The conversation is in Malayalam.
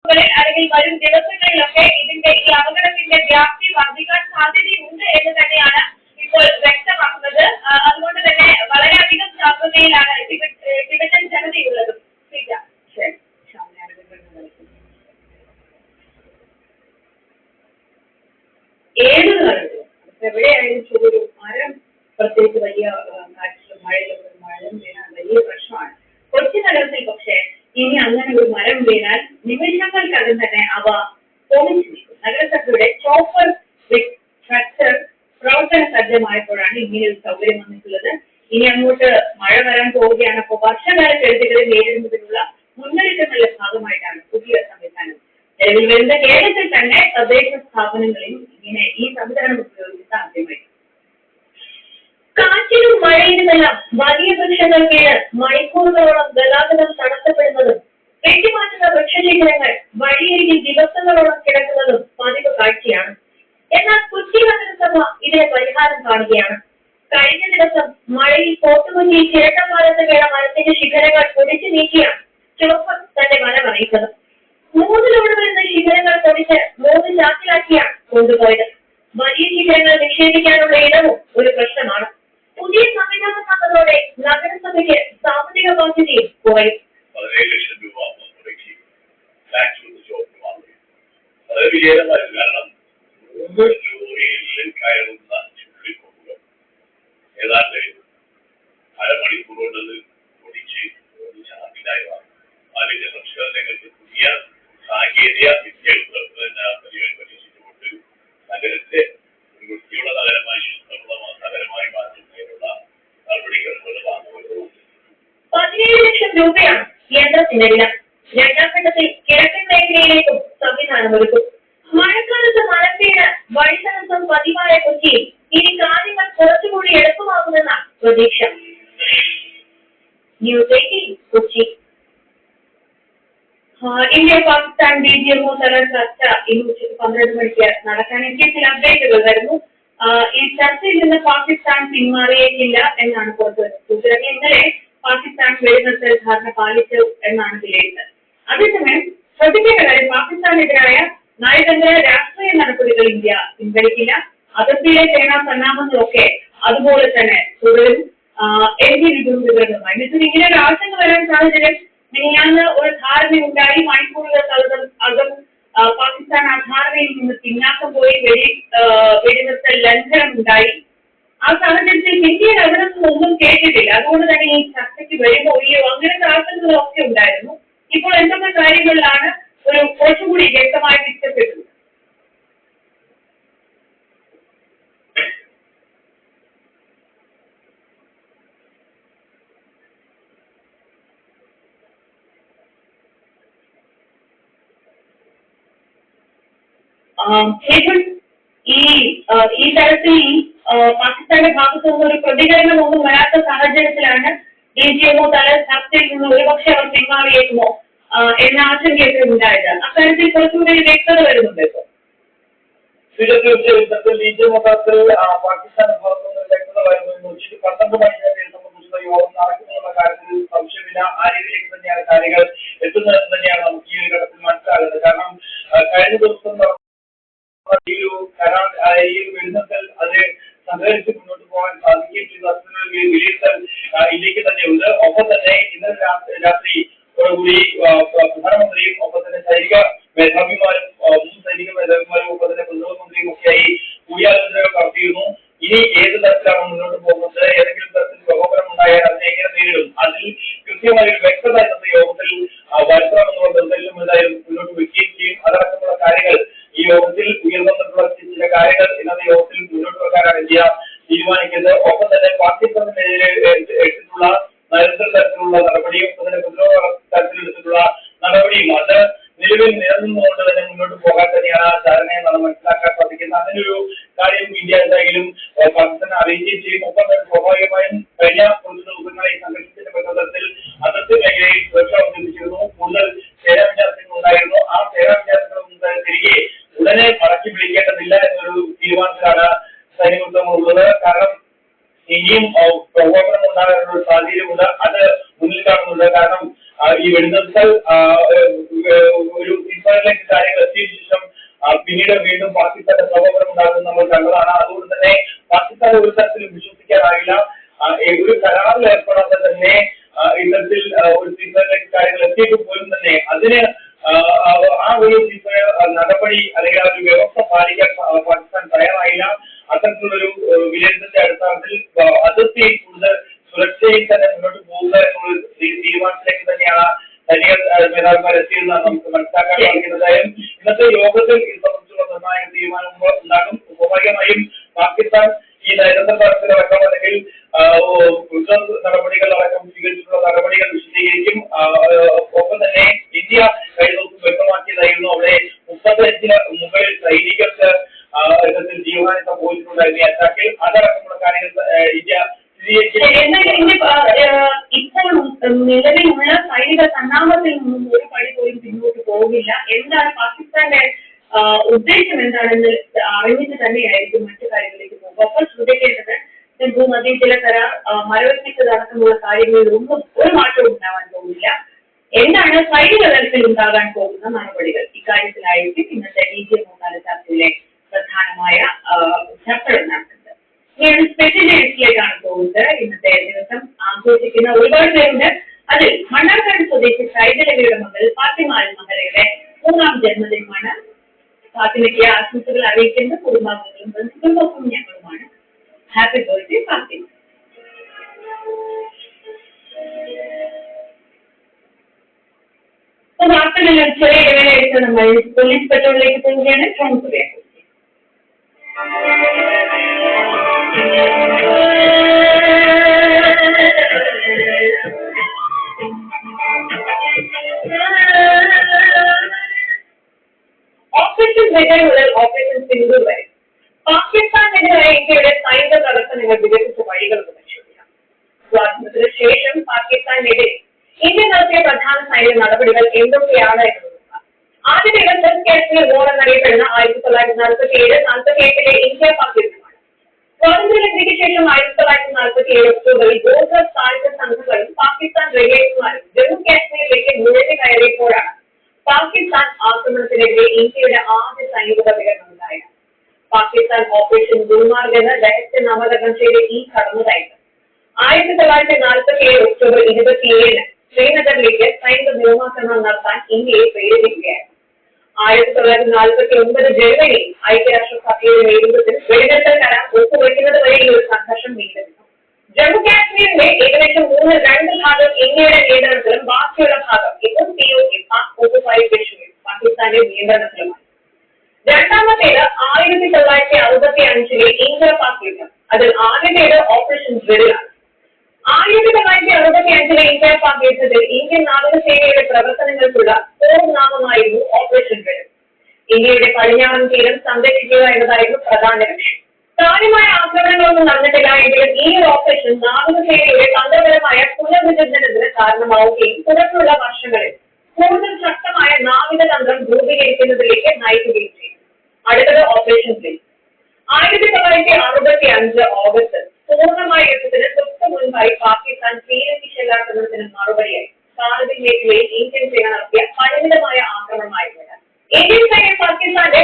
അല്ലെങ്കിൽ വരും ദിവസങ്ങളിലൊക്കെ ഇതിന്റെ ഈ അപകടത്തിന്റെ വ്യാപ്തി വർദ്ധിക്കാൻ സാധ്യതയുണ്ട് എന്ന് തന്നെയാണ് ഇപ്പോൾ വ്യക്തമാക്കുന്നത്. അതുകൊണ്ട് തന്നെ വളരെയധികം ജാഗ്രതയിലാണ് ടിബറ്റൻ ജനതയുള്ളത്. ഏത് കാലത്തും എവിടെയായാലും ചൂട് മരം പ്രത്യേകിച്ച് വലിയ കാറ്റിലും മഴയിലും മഴയും വീണാൽ വലിയ പ്രശ്നമാണ്. കൊച്ചി നഗരത്തിൽ പക്ഷേ ഇനി അങ്ങനെ ഒരു മരം വീണാൽ നിമിഷങ്ങൾക്കകം തന്നെ അവ പൊളിച്ചു നിൽക്കും. നഗരസഭയുടെ ചോപ്പർ സ്ട്രക്ചർ പ്രവർത്തന സജ്ജമായപ്പോഴാണ് ഇങ്ങനെ ഒരു സൗകര്യം വന്നിട്ടുള്ളത്. ഇനി അങ്ങോട്ട് മഴ വരാൻ പോവുകയാണ്. അപ്പോൾ വർഷകാല കെടുതികളെ നേരിടുന്നതിനുള്ള മുന്നൊരുക്കങ്ങളുടെ ഭാഗമായിട്ടാണ് പുതിയ സംവിധാനം നിലവിൽ വരുന്ന. കേരളത്തിൽ തന്നെ തദ്ദേശ സ്ഥാപനങ്ങളിൽ ഇങ്ങനെ ഈ സംവിധാനം ഉപയോഗിച്ച് സാധ്യമായി. കാറ്റിലും മഴയിലുമെല്ലാം വലിയ വൃക്ഷങ്ങൾ വീണ് മണിക്കൂറുകളോളം ഗതാഗതം തടസ്സപ്പെടുന്നതും വെട്ടിമാറ്റുന്ന വൃക്ഷശിഖരങ്ങൾ വഴിയരികിൽ ദിവസങ്ങളോളം കിടക്കുന്നതും പതിവ് കാഴ്ചയാണ്. എന്നാൽ കൊച്ചി നഗരസഭ ഇതിന് പരിഹാരം കാണുകയാണ്. കഴിഞ്ഞ ദിവസം മഴയിൽ പോത്തുകൊച്ചി ചിരട്ടപ്പാലത്ത് വീണ മരത്തിന്റെ ശിഖരങ്ങൾ പൊടിച്ചു നീക്കിയാണ് ചോപ്പർ തന്റെ വരവറിയിച്ചത്. 3 ലോഡ് വരുന്ന ശിഖരങ്ങൾ പൊടിച്ച് 3 ചാക്കിലാക്കിയാണ് കൊണ്ടുപോയത്. വലിയ ശിഖരങ്ങൾ നിക്ഷേപിക്കാനുള്ള ഇടവും ഒരു പ്രശ്നമാണ്. പുതിയ സംവിധാനം വന്നതോടെ നഗരസഭയ്ക്ക് സാമ്പത്തിക ബാധ്യതയും കുറയും. 17 ലക്ഷം രൂപ കാരണം 3 ലോറിയിൽ കയറുന്ന ചുള്ളിക്കൊമ്പുകൾ ഏതാണ്ട് അരമണിക്കൂർ കൊണ്ടത് പൊടിച്ച് ചാക്കിലായി മാറും. മാലിന്യ സംസ്കരണങ്ങൾക്ക് പുതിയ സാങ്കേതിക വിദ്യകൾ പരീക്ഷിച്ചുകൊണ്ട് നഗരത്തെ ഒരു വൃത്തിയുള്ള നഗരമായി ശുദ്ധമുള്ള നഗരമായി മാറ്റുന്നതിനുള്ള നടപടികൾ 17 ലക്ഷം രൂപയാണ് യന്ത്രത്തിന്റെ വില. 2ാം ഘട്ടത്തിൽ കിഴക്കൻ മേഖലയിലേക്കും സംവിധാനമൊരുക്കും. മഴക്കാലത്ത് മരം വീണ് വഴിതടസ്സം പതിവായ കൊച്ചിയിൽ ഇനി കാര്യങ്ങൾ കുറച്ചുകൂടി എളുപ്പമാകുമെന്നാണ് പ്രതീക്ഷ. News 18 Kochi. India Pakistan DGMO തല ചർച്ച ഇന്ന് ഉച്ചയ്ക്ക് 12 മണിക്ക് നടക്കാൻ എനിക്ക് ചില അപ്ഡേറ്റുകൾ വരുന്നു. ഈ ചർച്ചയിൽ നിന്ന് പാകിസ്ഥാൻ പിന്മാറിയേക്കില്ല എന്നാണ് പുറത്തുവരുന്നത് സൂചന. ഇന്നലെ പാകിസ്ഥാൻ വെടിനിർത്തൽ ധാരണ പാലിച്ചു എന്നാണ് വിലയിരുത്തൽ. അതേസമയം ശ്രദ്ധിക്കേണ്ട കാര്യം, പാകിസ്ഥാനെതിരായ നയതന്ത്ര രാഷ്ട്രീയ നടപടികൾ ഇന്ത്യ പിൻവലിക്കില്ല. അതിർത്തിയിലെ സേനാ സന്നാഹങ്ങളൊക്കെ അതുപോലെ തന്നെ തുടരും. വിവരങ്ങളുമായി ഇങ്ങനെ ഒരു ആശങ്ക വരാൻ സാഹചര്യം മിനിഞ്ഞാന്ന് ഒരു ധാരണയുണ്ടായി. മണിക്കൂറുകൾക്കകം പാകിസ്ഥാൻ ആ ധാരണയിൽ നിന്ന് പിന്നാക്കം പോയി വെടിനിർത്തൽ ലംഘനം ഉണ്ടായി. ആ സാഹചര്യത്തിൽ ഇന്ത്യയിൽ അവിടെ ഒന്നും കേട്ടിട്ടില്ല. അതുകൊണ്ട് തന്നെ ഈ ചർച്ചയ്ക്ക് വരുമോ ഇല്ലയോ അങ്ങനത്തെ ആശങ്കകളൊക്കെ ഉണ്ടായിരുന്നു. ഇപ്പോൾ എന്തൊക്കെ കാര്യങ്ങളിലാണ് ഒരു കുറച്ചുകൂടി വ്യക്തമായി പിക്ചർ. ഈ തരത്തിൽ പാകിസ്ഥാന്റെ ഭാഗത്തു നിന്ന് ഒരു പ്രതികരണം ഒന്നും വരാത്ത സാഹചര്യത്തിലാണ് DGMO തല ചർച്ചയിൽ നിന്ന് ഒരുപക്ഷെ അവർ പിന്മാറിയേക്കുമോ എന്ന ആശങ്കയൊക്കെ ഉണ്ടായത്. അക്കാര്യത്തിൽ കുറച്ചുകൂടി വ്യക്തത വരുന്നുണ്ട്. DGMO തലത്തിൽ പാകിസ്ഥാന്റെ ഭാഗത്തു നിന്ന് വ്യക്തത വരുന്നു. 12 മണിക്ക് സംബന്ധിച്ചുള്ള യോഗം നടക്കുന്നുള്ള കാര്യത്തിൽ സംശയമില്ല. ആ രീതിയിലേക്ക് തന്നെയാണ് കാര്യങ്ങൾ എത്തുന്നതെന്ന് തന്നെയാണ് നമുക്ക് ഈ ഒരു ഘട്ടത്തിൽ മനസ്സിലാകുന്നത്. കാരണം കഴിഞ്ഞ ദിവസം ഈ വെടിനിർത്തൽ അത് സഹകരിച്ച് മുന്നോട്ട് പോകാൻ സാധിക്കുകയും ചെയ്തു. അത്തരത്തിലുള്ള വിലയിരുത്തൽ ഇന്ത്യക്ക് തന്നെയുണ്ട്. ഒപ്പം തന്നെ ഇന്നലെ രാത്രി കൂടി പ്രധാനമന്ത്രിയും ഒപ്പം തന്നെ സൈനിക മേധാവിമാരും 3 സൈനിക മേധാവിമാരും ഒപ്പം തന്നെ പ്രതിരോധ മന്ത്രിയും ഒക്കെയായി കൂടിയാലോചനകൾ നടത്തിയിരുന്നു. ഇനി ഏത് തരത്തിലാണ് മുന്നോട്ട് പോകുന്നത്, ഏതെങ്കിലും തരത്തിൽ പ്രകോപനം ഉണ്ടായാൽ അതിനെ എങ്ങനെ നേരിടും, അതിൽ കൃത്യമായ ഒരു വ്യക്തത ഇന്നത്തെ യോഗത്തിൽ വരുത്തണമെന്നുള്ള നിർദ്ദേശം എന്തായാലും മുന്നോട്ട് വയ്ക്കുകയും ചെയ്യും. അതടക്കമുള്ള കാര്യങ്ങൾ ഈ യോഗത്തിൽ ഉയർന്നിട്ടുള്ള ചില കാര്യങ്ങൾ ഇന്നത്തെ യോഗത്തിൽ മുന്നോട്ട് വെക്കാനാണ് ഇന്ത്യ തീരുമാനിക്കുന്നത്. ഒപ്പം തന്നെ പാകിസ്ഥാനെതിരെ എടുത്തിട്ടുള്ള നയതന്ത്ര തരത്തിലുള്ള നടപടിയും ഒപ്പം തന്നെ പ്രതിരോധ തരത്തിലെടുത്തിട്ടുള്ള നടപടിയും അത് നിലവിൽ നിലനിന്നുകൊണ്ട് തന്നെ മുന്നോട്ട് പോകാൻ തന്നെയാണ് ധാരണയെന്നാണ് മനസ്സിലാക്കാൻ സാധിക്കുന്നത്. അങ്ങനെയൊരു കാര്യം ഇന്ത്യ എന്തായാലും പാകിസ്ഥാനെ അറിയിക്കുകയും ചെയ്യും. ഒപ്പം തന്നെ സ്വാഭാവികമായും കഴിഞ്ഞ കുറച്ച് ദിവസങ്ങളെ സംഘർഷത്തിന്റെ പശ്ചാത്തലത്തിൽ അതിർത്തി മേഖലയിൽ സുരക്ഷ വർദ്ധിപ്പിച്ചിരുന്നു. കൂടുതൽ സേനാ വിന്യാസങ്ങൾ ഉണ്ടായിരുന്നു. ആ സേനാ വിന്യാസങ്ങളൊന്നും തിരികെ ഉടനെ മടക്കി വിളിക്കേണ്ടതില്ല എന്നൊരു തീരുമാനത്തിലാണ് സൈനിക വൃത്തങ്ങൾ ഉള്ളത്. കാരണം ഇനിയും പ്രകോപനം ഉണ്ടാകാനുള്ള ഒരു സാഹചര്യമുണ്ട്. അത് മുന്നിൽ കാണുന്നുണ്ട്. കാരണം ഈ വെടിനിർത്തൽ ഒരു സീസണിലേക്ക് കാര്യങ്ങൾ എത്തിയതിനു ശേഷം പിന്നീട് വീണ്ടും പാകിസ്ഥാന്റെ പ്രകോപനം ഉണ്ടാകുന്നത് നമ്മൾ കണ്ടതാണ്. അതുകൊണ്ട് തന്നെ പാകിസ്ഥാൻ ഒരു തരത്തിലും വിശ്വസിക്കാനാകില്ല. ഒരു കരാറിൽ ഏർപ്പെടാതെ തന്നെ ഇത്തരത്തിൽ ഒരു സീസണിലേക്ക് കാര്യങ്ങൾ എത്തിയപ്പോൾ പോലും തന്നെ അതിന് ആ ഒരു നടപടി അല്ലെങ്കിൽ ആ ഒരു വ്യവസ്ഥ പാലിക്കാൻ പാകിസ്ഥാൻ തയ്യാറായില്ല. അത്തരത്തിലുള്ളൊരു വിലയിരുത്തലിന്റെ അടിസ്ഥാനത്തിൽ അതിർത്തിയിൽ കൂടുതൽ സുരക്ഷയിൽ തന്നെ മുന്നോട്ട് പോകുക എന്നുള്ള തീരുമാനത്തിലേക്ക് തന്നെയാണ് സൈനിക മേധാവിമാർ എത്തിയതെന്നാണ് നമുക്ക് മനസ്സിലാക്കാൻ സാധിക്കുന്നത്. ഇന്നത്തെ യോഗത്തിൽ ഇത് സംബന്ധിച്ചുള്ള നിർണായക തീരുമാനങ്ങൾ ഉണ്ടാകും. സ്വാഭാവികമായും പാകിസ്ഥാൻ ഈ നയതന്ത്ര തലത്തിലടക്കം അല്ലെങ്കിൽ നടപടികൾ അടക്കം സ്വീകരിച്ചിട്ടുള്ള നടപടികൾ വിശദീകരിക്കും. ഒപ്പം തന്നെ ഇന്ത്യ കഴിഞ്ഞ ദിവസം വ്യക്തമാക്കിയതായിരുന്നു അവിടെ 35 മുകളിൽ സൈനികർക്ക് ജീവഹാനി സംഭവിച്ചിട്ടുണ്ടായിരുന്നു ഈ അറ്റാക്കിൽ. അതടക്കമുള്ള കാര്യങ്ങൾ ഇന്ത്യ ഇപ്പോൾ നിലവിലുള്ള സൈനിക സന്നാഹത്തിൽ നിന്നും ഒരു പടി പോലും പിന്നോട്ട് പോകില്ല. എന്താണ് പാകിസ്ഥാന്റെ ഉദ്ദേശം എന്താണെന്ന് അറിഞ്ഞിട്ട് തന്നെയായിരിക്കും മറ്റു കാര്യങ്ങളിലേക്ക് പോകുക. അപ്പോൾ ശ്രദ്ധിക്കേണ്ടത് സിന്ധു നദീജല കരാർ മരവിപ്പിച്ചതടക്കമുള്ള കാര്യങ്ങളിലൊന്നും ഒരു മാറ്റവും ഉണ്ടാവാൻ പോകുന്നില്ല. എന്താണ് സൈനിക തലത്തിൽ ഉണ്ടാകാൻ പോകുന്ന നടപടികൾ ഇക്കാര്യത്തിലായിരിക്കും ഇന്നത്തെ DG3 ചർച്ചയിലെ പ്രധാനമായ ചർച്ചകൾ നടത്തുന്നത്. ഇനി സ്പെഷ്യൽ ഡേയ്സിലേക്കാണ് പോകുന്നത്. ഇന്നത്തെ ദിവസം ആഘോഷിക്കുന്ന ഒരുപാട് പേരുണ്ട്. അതിൽ മണ്ണാർക്കാട് സ്വദേശി സൈദലവിയുടെ മകൾ ഫാത്തിമ അൽ മഹറയുടെ 3ാം ജന്മദിനമാണ്. ഫാത്തിമയ്ക്ക് ആശംസകൾ അറിയിക്കുന്ന കുടുംബാംഗങ്ങളും ബന്ധുക്കൾക്കൊപ്പം ഞങ്ങളുമാണ്. Happy birthday Fathima. വാർത്തകളിൽ ചെറിയ ഇടവേളയെടുത്ത് നമ്മൾ പോലീസ് പെട്രോളിലേക്ക് പോവുകയാണ്. ട്രാൻസ്ഫർ ഓപ്പറേഷൻ വിജയ് മുതൽ ഓപ്പറേഷൻ സിന്ദൂർ വരെ പാകിസ്ഥാനെതിരായ ഇന്ത്യയുടെ സൈനിക പ്രവർത്തനങ്ങൾ വികസിച്ച വഴികൾക്ക് പരിശോധിക്കാം. സ്വാതന്ത്ര്യത്തിന് ശേഷം പാകിസ്ഥാനെതിരെ ഇന്ത്യ നടത്തിയ പ്രധാന സൈനിക നടപടികൾ എന്തൊക്കെയാണ് എന്ന് നോക്കാം. ആദ്യത്തേത് വെസ്റ്റ് കാശ്മീർ വോർ എന്നറിയപ്പെടുന്ന 1947-48 ഇന്ത്യ പാക് യുദ്ധമാണ്. സ്വാതന്ത്ര്യലബ്ധിക്ക് ശേഷം 1947 ഒക്ടോബറിൽ ഗോത്ര സായുധ സംഘങ്ങളും പാകിസ്ഥാൻ റെഗുലേറ്റർമാരും ജമ്മു കാശ്മീരിലേക്ക് നുഴഞ്ഞു കയറിയപ്പോഴാണ് പാകിസ്ഥാൻ ആക്രമണത്തിനെതിരെ ഇന്ത്യയുടെ ആദ്യ സൈനിക പ്രതികരണം ഉണ്ടായത്. പാകിസ്ഥാൻ ഓപ്പറേഷൻ ഗുൽമാർഗ് എന്ന രഹസ്യ നാമകരണം ചെയ്ത ഈ കടന്നുകയറ്റം 1947 ഒക്ടോബർ 27 ശ്രീനഗറിലേക്ക് സൈനിക വ്യോമാക്രമണം നടത്താൻ ഇന്ത്യയെ പ്രേരിപ്പിക്കുകയായിരുന്നു. 1949 ജനുവരിയിൽ ഐക്യരാഷ്ട്രസഭയുടെ നേതൃത്വത്തിൽ വെടിനിർത്തൽ കരാർ ഒപ്പുവെക്കുന്നത് വരെ ഈ ഒരു സംഘർഷം നീണ്ടുനിന്നു. ജമ്മു കാശ്മീരിന്റെ ഏകദേശം 2 ഭാഗം ഇന്ത്യയുടെ നിയന്ത്രണത്തിലും ബാക്കിയുള്ള ഭാഗം ഇപ്പോൾ POK ഓക്കുപൈഡ് കശ്മീർ പാകിസ്ഥാന്റെ നിയന്ത്രണത്തിലുമായി. രണ്ടാമത്തേത് 1965 ഇന്ത്യ പാക് യുദ്ധം. അതിൽ ആദ്യത്തേത് ഓപ്പറേഷൻ ഡ്രില്ലാണ്. 1965 ഇന്ത്യ പാക് യുദ്ധത്തിൽ ഇന്ത്യൻ നാവികസേനയുടെ പ്രവർത്തനങ്ങൾക്കുള്ള പൂർണ്ണനാമമായിരുന്നു ഓപ്പറേഷൻ ഡ്രിൽ. ഇന്ത്യയുടെ പടിഞ്ഞാറൻ തീരം സംരക്ഷിക്കുക എന്നതായിരുന്നു പ്രധാന ലക്ഷ്യം. കാര്യമായ ആക്രമണങ്ങളൊന്നും നടന്നിട്ടില്ല എങ്കിലും ഈ ഒരു ഓപ്പറേഷൻ നാവികസേനയുടെ തന്ത്രപരമായ പുനർവിചിന്തനത്തിന് കാരണമാവുകയും തുടർന്നുള്ള വർഷങ്ങളിൽ കൂടുതൽ ശക്തമായ നാവിക തന്ത്രം രൂപീകരിക്കുന്നതിലേക്ക് നയിക്കുകയും ചെയ്തു. അടുത്തത് ഓപ്പറേഷൻ ഡ്രിൽ. 1965 ഓഗസ്റ്റ് പൂർണ്ണമായ യുദ്ധത്തിന് തൊട്ടു മുൻപായി പാകിസ്ഥാൻ ശ്രീലങ്കൻ ഷെല്ലാക്രമണത്തിന് മറുപടിയായി കാർഗിൽ മേഖലയിൽ ഇന്ത്യൻ സേന നടത്തിയ പരിമിതമായ ആക്രമണമായിരുന്നു. ഇന്ത്യൻ സൈന്യം പാകിസ്ഥാന്റെ